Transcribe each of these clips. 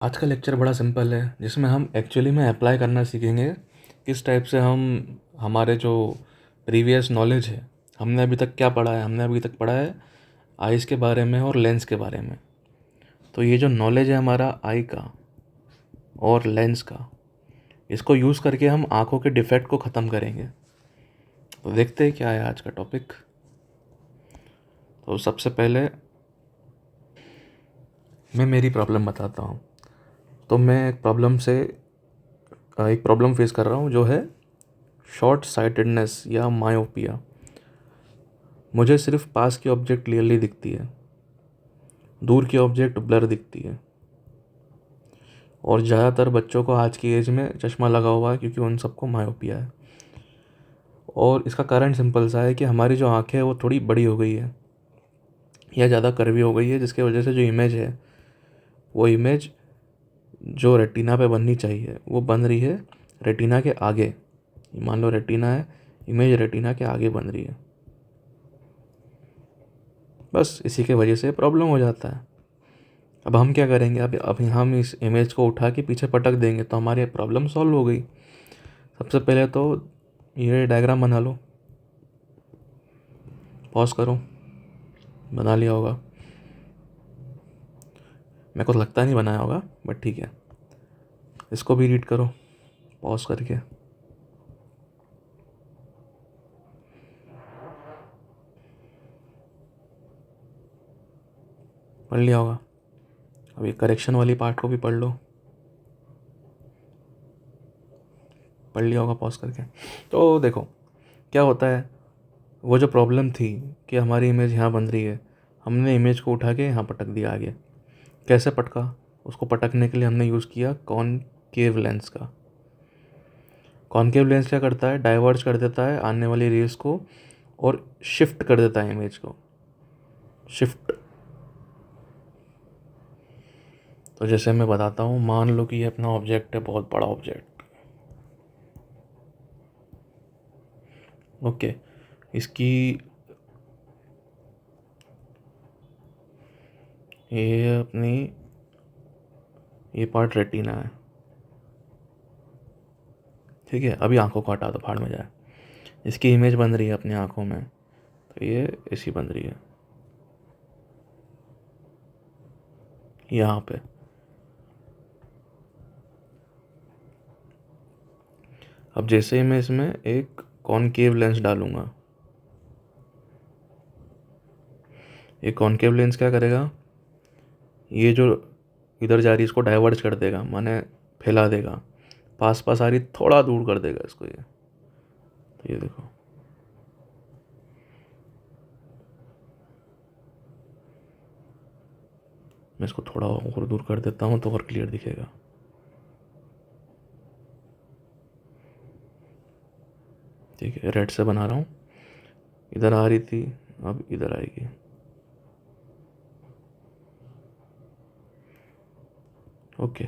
आज का लेक्चर बड़ा सिंपल है, जिसमें हम एक्चुअली में अप्लाई करना सीखेंगे किस टाइप से हम हमारे जो प्रीवियस नॉलेज है, हमने अभी तक क्या पढ़ा है। हमने अभी तक पढ़ा है आइज़ के बारे में और लेंस के बारे में। तो ये जो नॉलेज है हमारा आई का और लेंस का, इसको यूज़ करके हम आँखों के डिफेक्ट को ख़त्म करेंगे। तो देखते हैं क्या है आज का टॉपिक। तो सबसे पहले मैं मेरी प्रॉब्लम बताता हूँ। तो मैं एक प्रॉब्लम फेस कर रहा हूँ, जो है शॉर्ट साइटेडनेस या मायोपिया। मुझे सिर्फ पास की ऑब्जेक्ट क्लियरली दिखती है, दूर की ऑब्जेक्ट ब्लर दिखती है। और ज़्यादातर बच्चों को आज की एज में चश्मा लगा हुआ है, क्योंकि उन सबको मायोपिया है। और इसका कारण सिंपल सा है कि हमारी जो आँखें हैं वो थोड़ी बड़ी हो गई है या ज़्यादा कर्वी हो गई है, जिसके वजह से जो इमेज है, वो इमेज जो रेटिना पे बननी चाहिए वो बन रही है रेटिना के आगे। मान लो रेटिना है, इमेज रेटिना के आगे बन रही है। बस इसी के वजह से प्रॉब्लम हो जाता है। अब हम क्या करेंगे, अब हम इस इमेज को उठा के पीछे पटक देंगे तो हमारी प्रॉब्लम सॉल्व हो गई। सबसे पहले तो ये डायग्राम बना लो, पॉज करो, बना लिया होगा। मेरे को तो लगता नहीं बनाया होगा, बट ठीक है। इसको भी रीड करो पॉज करके। पढ़ लिया होगा। अब ये करेक्शन वाली पार्ट को भी पढ़ लो, पढ़ लिया होगा पॉज करके। तो देखो क्या होता है, वो जो प्रॉब्लम थी कि हमारी इमेज यहाँ बन रही है, हमने इमेज को उठा के यहाँ पटक दिया आगे। कैसे पटका, उसको पटकने के लिए हमने यूज़ किया कॉनकेव लेंस का। कॉनकेव लेंस क्या करता है, डाइवर्ज कर देता है आने वाली रेस को और शिफ्ट कर देता है इमेज को। शिफ्ट, तो जैसे मैं बताता हूँ, मान लो कि ये अपना ऑब्जेक्ट है, बहुत बड़ा ऑब्जेक्ट। ओके, इसकी ये अपनी ये पार्ट रेटिना है, ठीक है। अभी आंखों को हटा दो, फाड़ में जाए। इसकी इमेज बन रही है अपनी आंखों में, तो ये ऐसी बन रही है यहाँ पे। अब जैसे ही मैं इसमें एक कॉनकेव लेंस डालूंगा, ये कॉनकेव लेंस क्या करेगा, ये जो इधर जा रही है इसको डाइवर्ज कर देगा, माने फैला देगा। पास पास आ रही थोड़ा दूर कर देगा इसको ये। तो ये देखो, मैं इसको थोड़ा और दूर कर देता हूँ तो और क्लियर दिखेगा। ठीक है, रेड से बना रहा हूँ। इधर आ रही थी, अब इधर आएगी। ओके,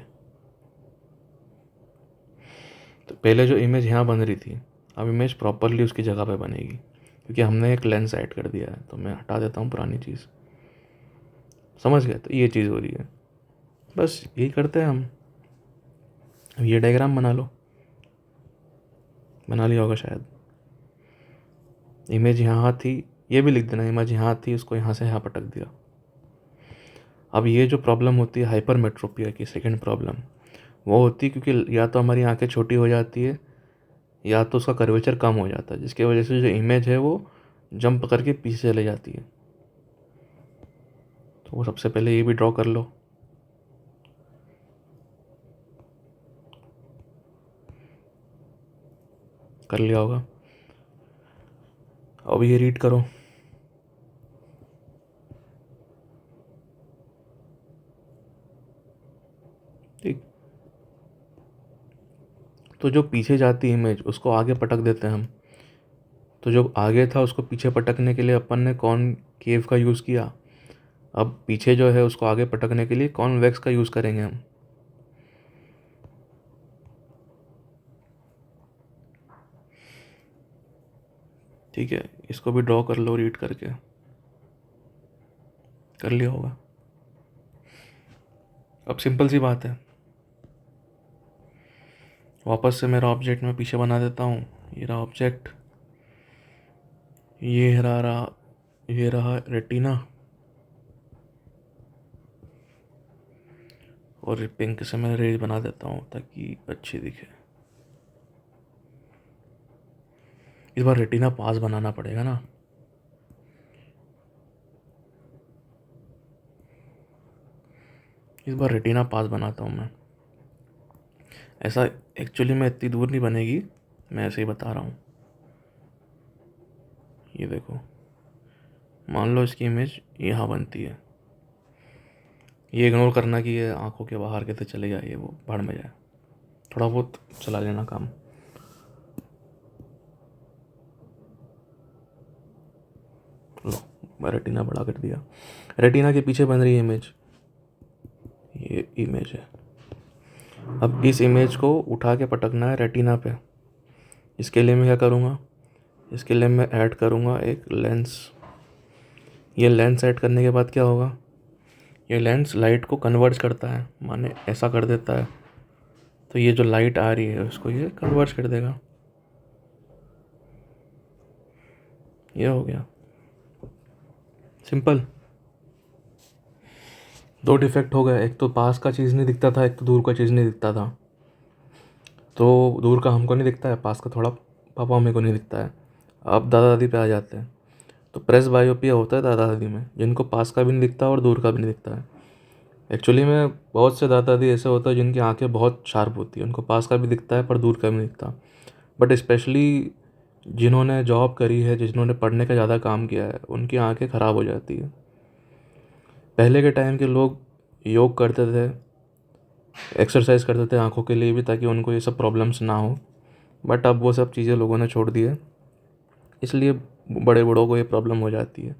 तो पहले जो इमेज यहाँ बन रही थी, अब इमेज प्रॉपरली उसकी जगह पे बनेगी, क्योंकि हमने एक लेंस ऐड कर दिया है। तो मैं हटा देता हूँ पुरानी चीज़, समझ गए। तो ये चीज़ हो रही है, बस यही करते हैं हम। अब ये डायग्राम बना लो, बना लिया होगा शायद। इमेज यहाँ थी, ये भी लिख देना, इमेज यहाँ थी, उसको यहाँ से यहाँ पटक दिया। अब ये जो प्रॉब्लम होती है हाइपरमेट्रोपिया की, सेकंड प्रॉब्लम वो होती है क्योंकि या तो हमारी आंखें छोटी हो जाती है या तो उसका कर्वेचर कम हो जाता है, जिसकी वजह से जो इमेज है वो जंप करके पीछे चले जाती है। तो वो सबसे पहले ये भी ड्रॉ कर लो। कर लिया होगा। अब ये रीड करो। ठीक, तो जो पीछे जाती इमेज उसको आगे पटक देते हैं हम। तो जो आगे था उसको पीछे पटकने के लिए अपन ने कॉन केव का यूज़ किया। अब पीछे जो है उसको आगे पटकने के लिए कॉन्वेक्स का यूज़ करेंगे हम। ठीक है, इसको भी ड्रॉ कर लो रीड करके। कर लिया होगा। अब सिंपल सी बात है, वापस से मेरा ऑब्जेक्ट मैं पीछे बना देता हूँ। ये रहा ऑब्जेक्ट, ये रहा रेटिना, और पिंक से मैं रेज बना देता हूँ ताकि अच्छी दिखे। इस बार रेटिना पास बनाना पड़ेगा ना। इस बार रेटिना पास बनाता हूँ मैं। ऐसा एक्चुअली में इतनी दूर नहीं बनेगी, मैं ऐसे ही बता रहा हूँ। ये देखो, मान लो इसकी इमेज यहाँ बनती है। ये इग्नोर करना कि ये आंखों के बाहर कैसे चले जाए, वो भाड़ में जाए, थोड़ा बहुत चला लेना काम। लो, रेटिना बड़ा कर दिया। रेटिना के पीछे बन रही है इमेज, ये इमेज है। अब इस इमेज को उठा के पटकना है रेटिना पे। इसके लिए मैं क्या करूँगा, इसके लिए मैं ऐड करूँगा एक लेंस। ये लेंस ऐड करने के बाद क्या होगा, ये लेंस लाइट को कन्वर्ज करता है, माने ऐसा कर देता है, तो ये जो लाइट आ रही है उसको ये कन्वर्ज कर देगा। ये हो गया सिंपल। दो डिफेक्ट हो गए, एक तो पास का चीज़ नहीं दिखता था, एक तो दूर का चीज़ नहीं दिखता था। तो दूर का हमको नहीं दिखता है, पास का थोड़ा पापा मम्मी को नहीं दिखता है। अब दादा दादी पे आ जाते हैं। तो प्रेस बायोपिया होता है दादा दादी में, जिनको पास का भी नहीं दिखता और दूर का भी नहीं दिखता है। एक्चुअली में बहुत से दादा दादी ऐसे होते हैं जिनकी आंखें बहुत शार्प होती है, उनको पास का भी दिखता है पर दूर का भी नहीं दिखता। बट स्पेशली जिन्होंने जॉब करी है, जिन्होंने पढ़ने का ज़्यादा काम किया है, उनकी आंखें ख़राब हो जाती है। पहले के टाइम के लोग योग करते थे, एक्सरसाइज करते थे आंखों के लिए भी, ताकि उनको ये सब प्रॉब्लम्स ना हो। बट अब वो सब चीज़ें लोगों ने छोड़ दी है, इसलिए बड़े बूढ़ों को ये प्रॉब्लम हो जाती है।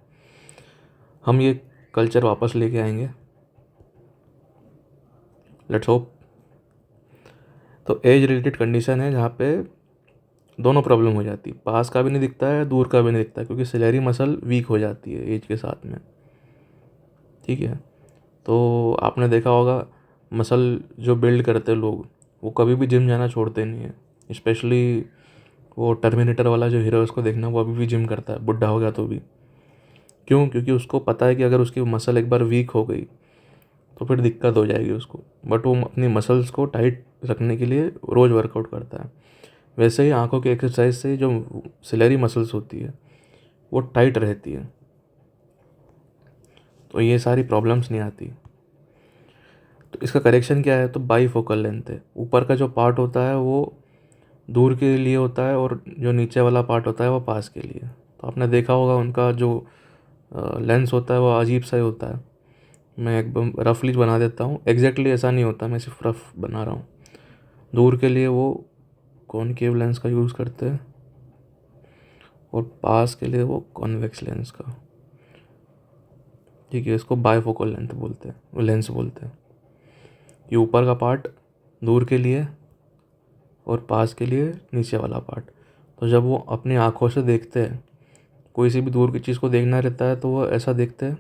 हम ये कल्चर वापस लेके आएंगे, लेट्स होप। तो एज रिलेटेड कंडीशन है जहाँ पे दोनों प्रॉब्लम हो जाती है, पास का भी नहीं दिखता है, दूर का भी नहीं दिखता है, क्योंकि सिलेरी मसल वीक हो जाती है एज के साथ में। ठीक है, तो आपने देखा होगा मसल जो बिल्ड करते लोग, वो कभी भी जिम जाना छोड़ते नहीं है। स्पेशली वो टर्मिनेटर वाला जो हीरो है उसको देखना, वो अभी भी जिम करता है, बुढ़ा हो गया तो भी। क्यों? क्योंकि उसको पता है कि अगर उसकी मसल एक बार वीक हो गई तो फिर दिक्कत हो जाएगी उसको। बट वो अपनी मसल्स को टाइट रखने के लिए रोज़ वर्कआउट करता है। वैसे ही आंखों की एक्सरसाइज से जो सिलेरी मसल्स होती है वो टाइट रहती है, तो ये सारी प्रॉब्लम्स नहीं आती। तो इसका करेक्शन क्या है, तो बाई फोकल लेंथ है। ऊपर का जो पार्ट होता है वो दूर के लिए होता है, और जो नीचे वाला पार्ट होता है वो पास के लिए। तो आपने देखा होगा उनका जो लेंस होता है वो अजीब सा ही होता है। मैं एकदम रफली बना देता हूँ, एग्जैक्टली ऐसा नहीं होता, मैं सिर्फ रफ बना रहा हूँ। दूर के लिए वो कॉनकेव लेंस का यूज़ करते हैं, और पास के लिए वो कॉन्वेक्स लेंस का। ठीक है, इसको बायफोकल लेंथ बोलते हैं, वो लेंस बोलते हैं। ये ऊपर का पार्ट दूर के लिए और पास के लिए नीचे वाला पार्ट। तो जब वो अपनी आँखों से देखते हैं, कोई सी भी दूर की चीज़ को देखना रहता है तो वो ऐसा देखते हैं,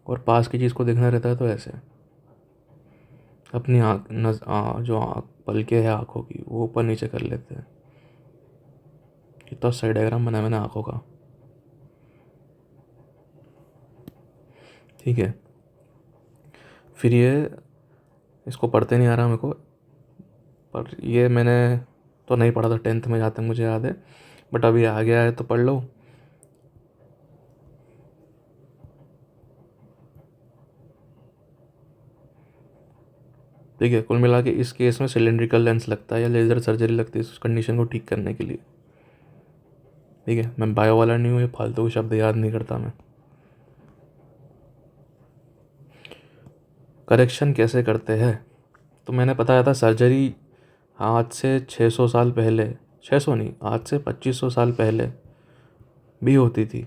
और पास की चीज़ को देखना रहता है तो ऐसे। अपनी जो पलकें हैं आँखों की वो ऊपर नीचे कर लेते हैं। कितना सही डायग्राम बनाया मैंने आँखों का। ठीक है, फिर ये इसको पढ़ते नहीं आ रहा मेरे को, पर ये मैंने तो नहीं पढ़ा था 10th में, जहाँ तक मुझे याद है। बट अभी आ गया है तो पढ़ लो। ठीक है, कुल मिला के इस केस में सिलेंड्रिकल लेंस लगता है या लेज़र सर्जरी लगती है उस कंडीशन को ठीक करने के लिए। ठीक है, मैं बायो वाला नहीं हूँ, ये फालतू के शब्द याद नहीं करता मैं। करेक्शन कैसे करते हैं, तो मैंने बताया था सर्जरी आज से 600 साल पहले, 600 नहीं, आज से 2500 साल पहले भी होती थी,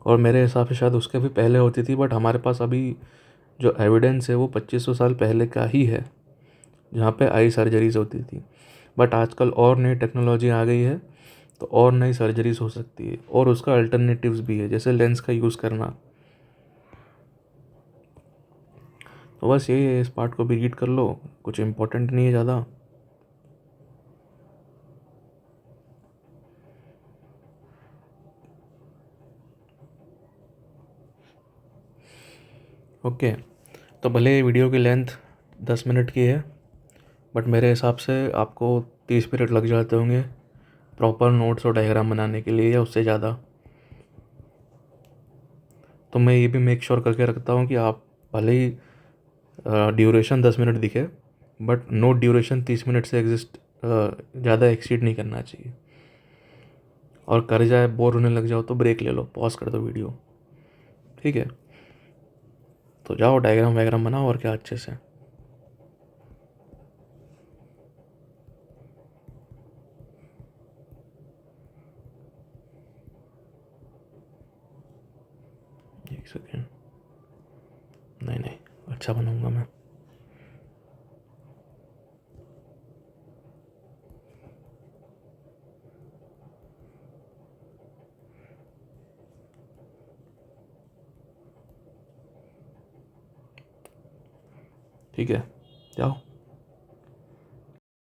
और मेरे हिसाब से शायद उसके भी पहले होती थी। बट हमारे पास अभी जो एविडेंस है वो 2500 साल पहले का ही है, जहाँ पे आई सर्जरीज होती थी। बट आजकल और नई टेक्नोलॉजी आ गई है, तो और नई सर्जरीज हो सकती है, और उसका अल्टरनेटिव्स भी है, जैसे लेंस का यूज़ करना। तो बस यही है, इस पार्ट को भी रीड कर लो, कुछ इंपॉर्टेंट नहीं है ज़्यादा। ओके, तो भले वीडियो की लेंथ 10 मिनट की है, बट मेरे हिसाब से आपको 30 मिनट लग जाते होंगे प्रॉपर नोट्स और डायग्राम बनाने के लिए, या उससे ज़्यादा। तो मैं ये भी मेक श्योर करके रखता हूँ कि आप भले ही ड्यूरेशन 10 मिनट दिखे, बट नोट ड्यूरेशन 30 मिनट से ज़्यादा एक्सीड नहीं करना चाहिए। और कर जाए, बोर होने लग जाओ तो ब्रेक ले लो, पॉज कर दो वीडियो, ठीक है। तो जाओ डायग्राम वायग्राम बनाओ और क्या, अच्छे से। एक सेकेंड, नहीं नहीं, अच्छा बनाऊंगा मैं। ठीक है, जाओ।